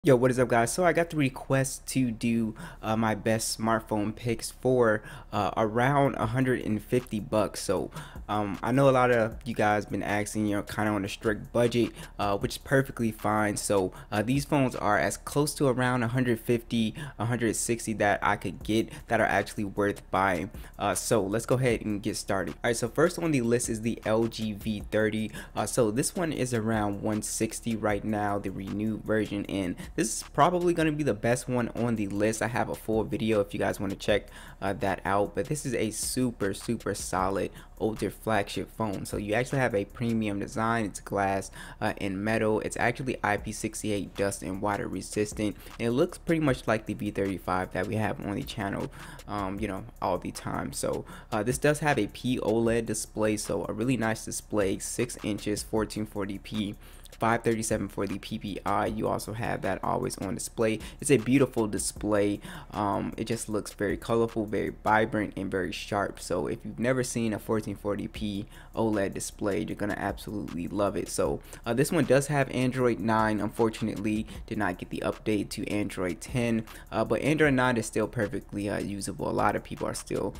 Yo, what is up, guys? So I got the request to do my best smartphone picks for around 150 bucks. So I know a lot of you guys been asking, kind of on a strict budget, which is perfectly fine. So these phones are as close to around 150, 160 that I could get that are actually worth buying. So let's go ahead and get started. All right, so first on the list is the LG V30. So this one is around 160 right now, the renewed version, and this is probably going to be the best one on the list. I have a full video if you guys want to check that out, but this is a super solid older flagship phone. So you actually have a premium design. It's glass and metal. It's actually IP68 dust and water resistant, and it looks pretty much like the V35 that we have on the channel all the time. So this does have a OLED display, so a really nice display, 6 inches, 1440p, 537 for the PPI. You also have that always on display. It's a beautiful display. It just looks very colorful, very vibrant, and very sharp. So if you've never seen a 1440p OLED display, you're gonna absolutely love it. So this one does have Android 9. Unfortunately, did not get the update to Android 10, but Android 9 is still perfectly usable. A lot of people are still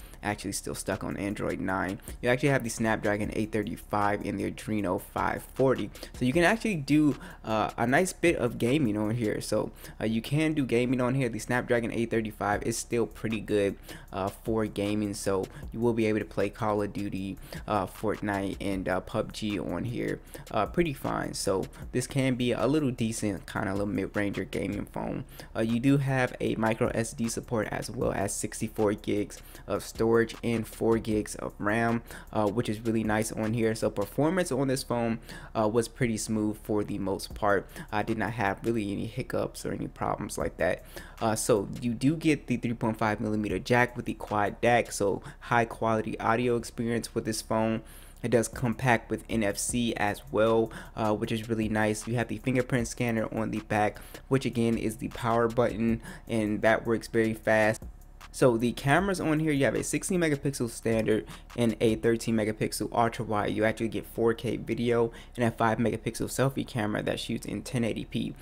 stuck on Android 9. You actually have the Snapdragon 835 and the Adreno 540, so you can actually do a nice bit of gaming on here. So you can do gaming on here. The Snapdragon 835 is still pretty good for gaming, so you will be able to play Call of Duty, Fortnite, and PUBG on here pretty fine. So this can be a little decent, kind of little mid-ranger gaming phone. You do have a micro SD support as well as 64 gigs of storage and 4 gigs of RAM, which is really nice on here. So performance on this phone was pretty smooth for the most part. I did not have really any hiccups or any problems like that. So you do get the 3.5mm jack with the quad DAC, so high quality audio experience with this phone. It does come packed with NFC as well, which is really nice. You have the fingerprint scanner on the back, which again is the power button, and that works very fast. So the cameras on here, you have a 16 megapixel standard and a 13 megapixel ultra wide. You actually get 4K video and a 5 megapixel selfie camera that shoots in 1080p.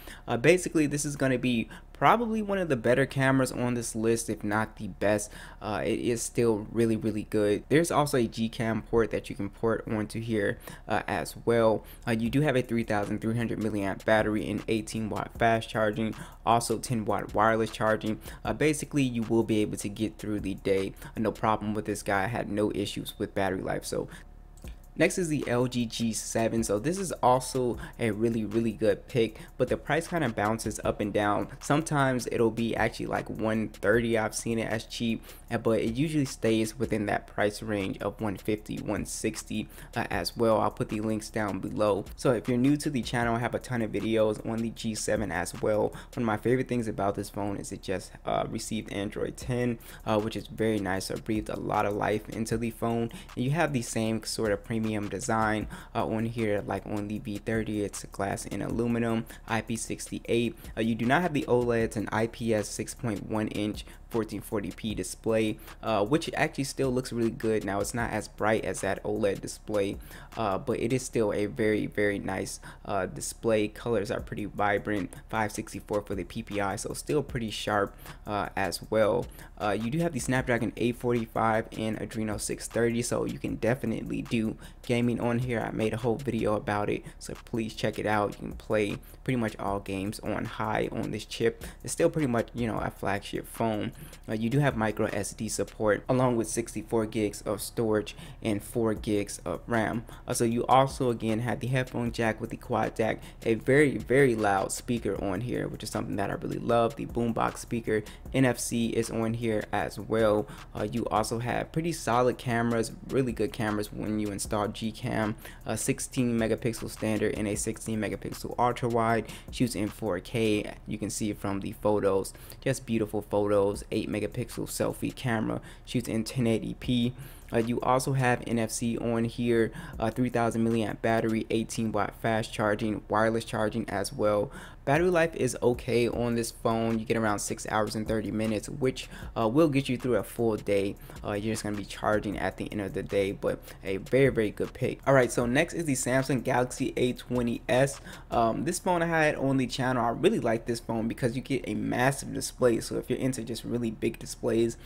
Basically, this is going to be probably one of the better cameras on this list, if not the best. It is still really good. There's also a Gcam port that you can port onto here as well. You do have a 3300 milliamp battery and 18-watt fast charging, also 10-watt wireless charging. Basically, you will be able to get through the day. No problem with this guy. I had no issues with battery life. So next is the LG G7. So this is also a really good pick, but the price kind of bounces up and down. Sometimes it'll be actually like 130. I've seen it as cheap, but it usually stays within that price range of 150, 160 as well. I'll put the links down below. So if you're new to the channel, I have a ton of videos on the G7 as well. One of my favorite things about this phone is it just received Android 10, which is very nice. So it breathed a lot of life into the phone, and you have the same sort of premium design on here like on the V30. It's glass and aluminum, IP68. You do not have the OLEDs and IPS 6.1 inch 1440p display, which actually still looks really good. Now it's not as bright as that OLED display, but it is still a very nice display. Colors are pretty vibrant, 564 for the PPI, so still pretty sharp as well. You do have the Snapdragon 845 and Adreno 630, so you can definitely do gaming on here. I made a whole video about it, so please check it out. You can play pretty much all games on high on this chip. It's still pretty much a flagship phone. You do have micro SD support along with 64 gigs of storage and 4 gigs of RAM. So you also again have the headphone jack with the quad DAC, a very loud speaker on here, which is something that I really love. The boombox speaker, NFC is on here as well. You also have pretty solid cameras, really good cameras when you install Gcam, a 16 megapixel standard and a 16 megapixel ultra wide, shoots in 4K. You can see from the photos, just beautiful photos. 8 megapixel selfie camera, shoots in 1080p. You also have NFC on here, 3000 milliamp battery, 18-watt fast charging, wireless charging as well. Battery life is okay on this phone. You get around 6 hours and 30 minutes, which will get you through a full day. You're just going to be charging at the end of the day, but a very good pick. Alright, so next is the Samsung Galaxy A20s. This phone I had on the channel. I really like this phone because you get a massive display. So if you're into just really big displays,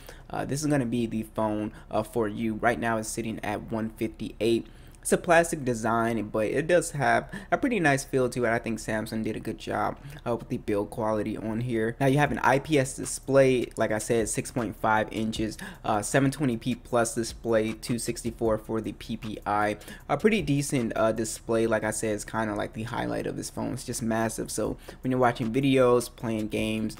this is going to be the phone for you. Right now it's sitting at 158. It's a plastic design, but it does have a pretty nice feel to it. I think Samsung did a good job with the build quality on here. Now you have an IPS display, like I said, 6.5 inches, 720p plus display, 264 for the PPI. A pretty decent display. Like I said, it's kind of like the highlight of this phone. It's just massive. So when you're watching videos, playing games,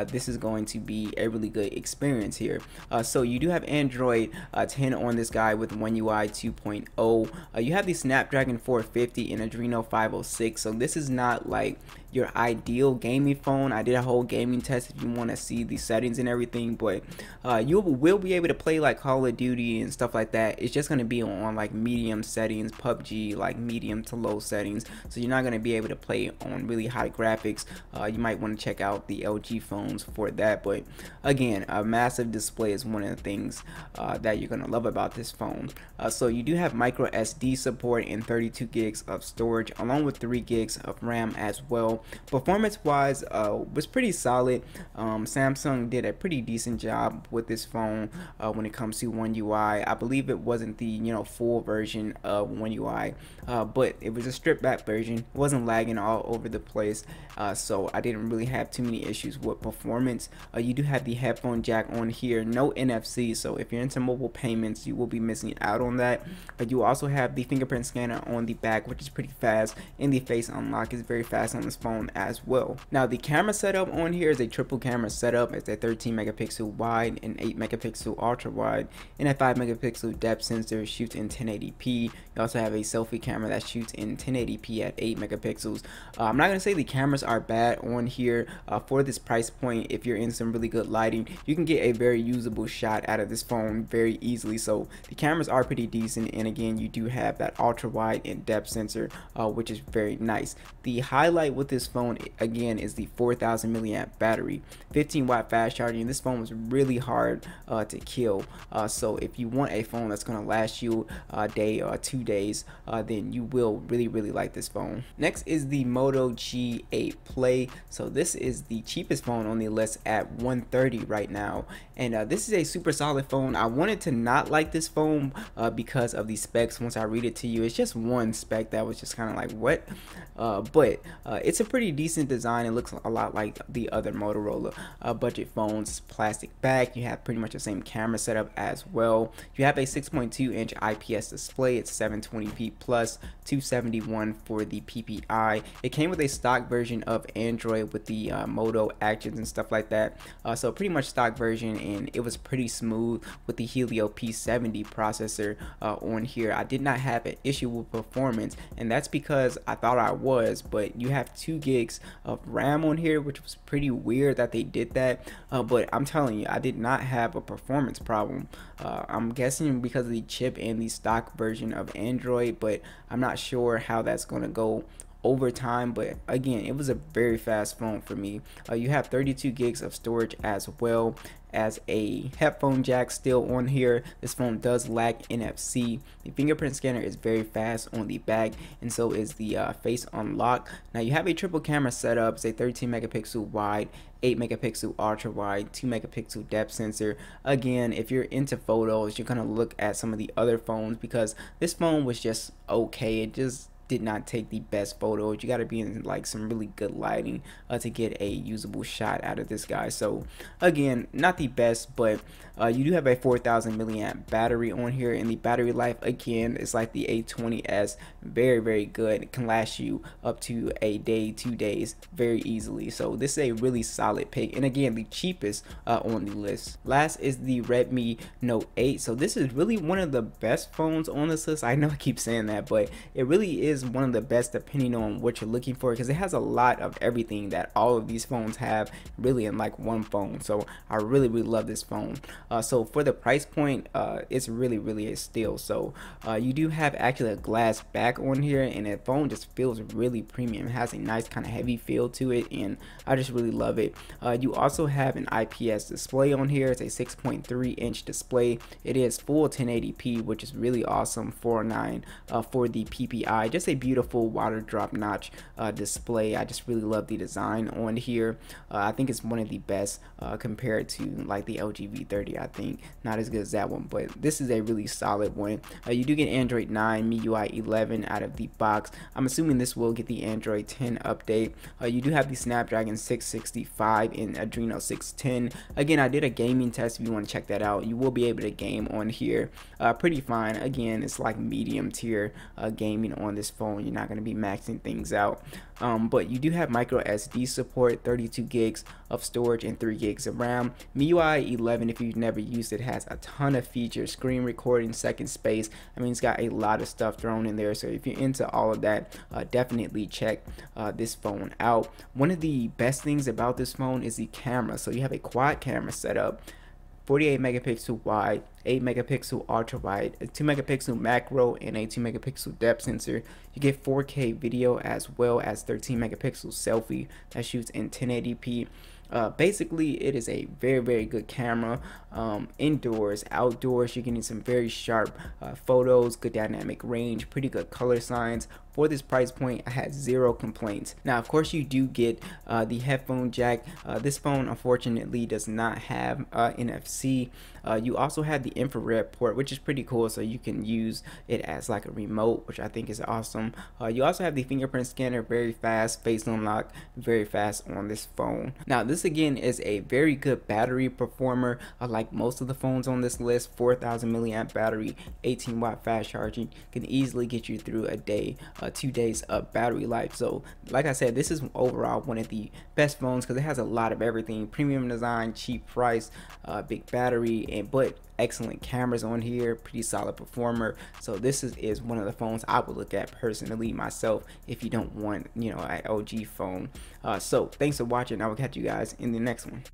this is going to be a really good experience here. So you do have Android 10 on this guy with One UI 2.0. You have the Snapdragon 450 and Adreno 506, so this is not like your ideal gaming phone. I did a whole gaming test if you want to see the settings and everything, but you will be able to play like Call of Duty and stuff like that. It's just going to be on like medium settings, PUBG like medium to low settings, so you're not going to be able to play on really high graphics. You might want to check out the LG phones for that, but again, a massive display is one of the things that you're going to love about this phone. So you do have micro SD support and 32 gigs of storage along with 3 gigs of RAM as well. Performance wise was pretty solid. Samsung did a pretty decent job with this phone when it comes to One UI. I believe it wasn't the full version of One UI, but it was a stripped back version. It wasn't lagging all over the place, so I didn't really have too many issues with performance. You do have the headphone jack on here, no NFC, so if you're into mobile payments you will be missing out on that. But you also have the fingerprint scanner on the back, which is pretty fast, and the face unlock is very fast on this phone as well. Now the camera setup on here is a triple camera setup. It's a 13 megapixel wide and 8 megapixel ultra wide and a 5 megapixel depth sensor. Shoots in 1080p. You also have a selfie camera that shoots in 1080p at 8 megapixels. I'm not gonna say the cameras are bad on here. For this price point, if you're in some really good lighting, you can get a very usable shot out of this phone very easily. So the cameras are pretty decent, and again you do have that ultra wide and depth sensor, which is very nice. The highlight with this phone again is the 4000 milliamp battery, 15 watt fast charging. This phone was really hard to kill, so if you want a phone that's going to last you a day or 2 days, then you will really like this phone. Next is the Moto G8 Play. So this is the cheapest phone on the list at $130 right now, and this is a super solid phone. I wanted to not like this phone because of the specs. Once I read it to you, it's just one spec that was just kind of like what, but it's a pretty decent design. It looks a lot like the other Motorola budget phones. Plastic back. You have pretty much the same camera setup as well. You have a 6.2 inch IPS display. It's 720p plus, 271 for the PPI. It came with a stock version of Android with the Moto actions and stuff like that, so pretty much stock version, and it was pretty smooth with the Helio P70 processor on here. I did not have an issue with performance, and that's because I thought I was, but you have 2 gigs of RAM on here, which was pretty weird that they did that, but I'm telling you, I did not have a performance problem. I'm guessing because of the chip and the stock version of Android, but I'm not sure how that's going to go over time. But again, it was a very fast phone for me. You have 32 gigs of storage as well as a headphone jack still on here. This phone does lack NFC. The fingerprint scanner is very fast on the back, and so is the face unlock. Now you have a triple camera setup. It's a 13 megapixel wide, 8 megapixel ultra wide, 2 megapixel depth sensor. Again, if you're into photos, you're gonna look at some of the other phones because this phone was just okay. It just did not take the best photos. You got to be in like some really good lighting to get a usable shot out of this guy. So again, not the best, but you do have a 4000 milliamp battery on here, and the battery life again is like the A20s, very good. It can last you up to a day, 2 days very easily. So this is a really solid pick, and again the cheapest on the list. Last is the Redmi Note 8. So this is really one of the best phones on this list. I know I keep saying that, but it really is is one of the best depending on what you're looking for, because it has a lot of everything that all of these phones have really in like one phone. So I really love this phone. So for the price point, it's really a steal. So you do have actually a glass back on here, and the phone just feels really premium. It has a nice kind of heavy feel to it, and I just really love it. You also have an IPS display on here. It's a 6.3-inch display. It is full 1080p, which is really awesome. 409 for the PPI. Just a beautiful water drop notch display. I just really love the design on here. I think it's one of the best compared to like the LG V30. I think not as good as that one, but this is a really solid one. You do get Android 9, MIUI 11 out of the box. I'm assuming this will get the Android 10 update. You do have the Snapdragon 665 and Adreno 610. Again, I did a gaming test. If you want to check that out, you will be able to game on here pretty fine. Again, it's like medium tier gaming on this phone. You're not going to be maxing things out, but you do have micro SD support, 32 gigs of storage and 3 gigs of RAM. MIUI 11, if you've never used it, has a ton of features: screen recording, second space. I mean, it's got a lot of stuff thrown in there, so if you're into all of that, definitely check this phone out. One of the best things about this phone is the camera. So you have a quad camera setup, 48 megapixel wide, 8 megapixel ultra wide, a 2 megapixel macro, and a 2 megapixel depth sensor. You get 4K video as well as 13 megapixel selfie that shoots in 1080p. Basically, it is a very good camera. Indoors, outdoors, you're getting some very sharp photos, good dynamic range, pretty good color signs. For this price point, I had zero complaints. Now, of course, you do get the headphone jack. This phone unfortunately does not have NFC. You also have the infrared port, which is pretty cool, so you can use it as like a remote, which I think is awesome. You also have the fingerprint scanner, very fast, face unlock, very fast on this phone. Now, this again is a very good battery performer. Like most of the phones on this list, 4,000 milliamp battery, 18-watt fast charging can easily get you through a day, 2 days of battery life. So like I said, this is overall one of the best phones because it has a lot of everything: premium design, cheap price, big battery, and but excellent cameras on here, pretty solid performer. So this is one of the phones I would look at personally myself if you don't want, you know, an LG phone. So thanks for watching. I will catch you guys in the next one.